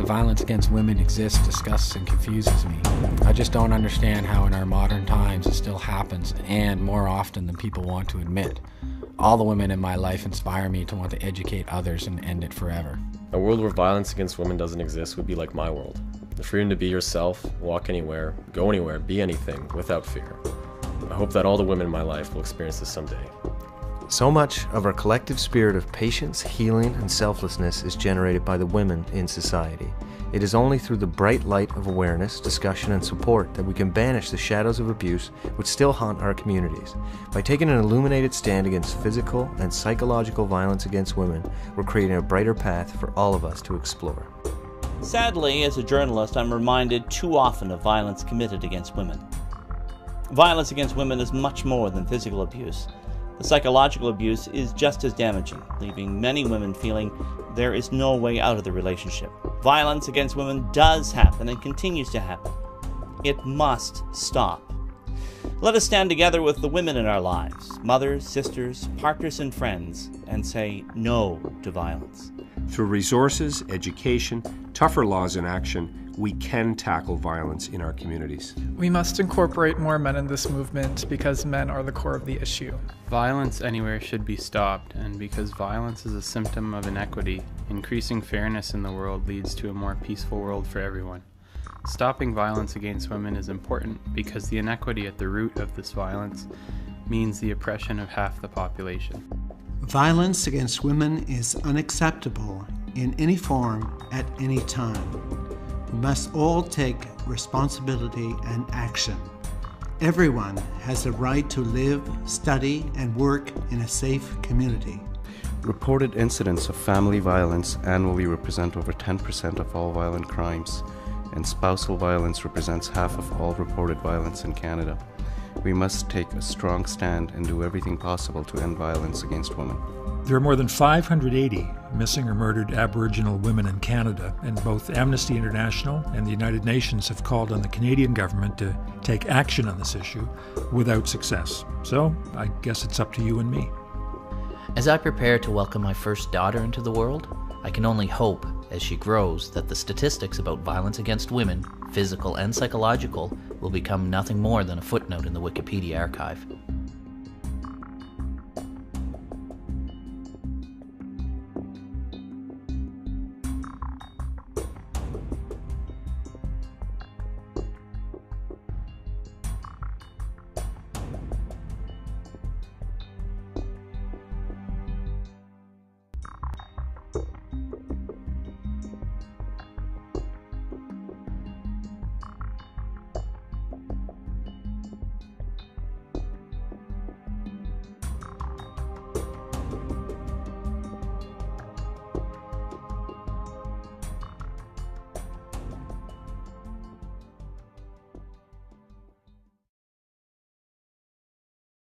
violence against women exists disgusts and confuses me. I just don't understand how in our modern times it still happens, and more often than people want to admit. All the women in my life inspire me to want to educate others and end it forever. A world where violence against women doesn't exist would be like my world. The freedom to be yourself, walk anywhere, go anywhere, be anything, without fear. I hope that all the women in my life will experience this someday. So much of our collective spirit of patience, healing, and selflessness is generated by the women in society. It is only through the bright light of awareness, discussion, and support that we can banish the shadows of abuse which still haunt our communities. By taking an illuminated stand against physical and psychological violence against women, we're creating a brighter path for all of us to explore. Sadly, as a journalist, I'm reminded too often of violence committed against women. Violence against women is much more than physical abuse. The psychological abuse is just as damaging, leaving many women feeling there is no way out of the relationship. Violence against women does happen and continues to happen. It must stop. Let us stand together with the women in our lives, mothers, sisters, partners, and friends, and say no to violence. Through resources, education, tougher laws in action, we can tackle violence in our communities. We must incorporate more men in this movement because men are the core of the issue. Violence anywhere should be stopped, and because violence is a symptom of inequity, increasing fairness in the world leads to a more peaceful world for everyone. Stopping violence against women is important because the inequity at the root of this violence means the oppression of half the population. Violence against women is unacceptable in any form at any time. We must all take responsibility and action. Everyone has the right to live, study, and work in a safe community. Reported incidents of family violence annually represent over 10% of all violent crimes, and spousal violence represents half of all reported violence in Canada. We must take a strong stand and do everything possible to end violence against women. There are more than 580 missing or murdered Aboriginal women in Canada, and both Amnesty International and the United Nations have called on the Canadian government to take action on this issue without success. So I guess it's up to you and me. As I prepare to welcome my first daughter into the world, I can only hope, as she grows, that the statistics about violence against women, physical and psychological, will become nothing more than a footnote in the Wikipedia archive.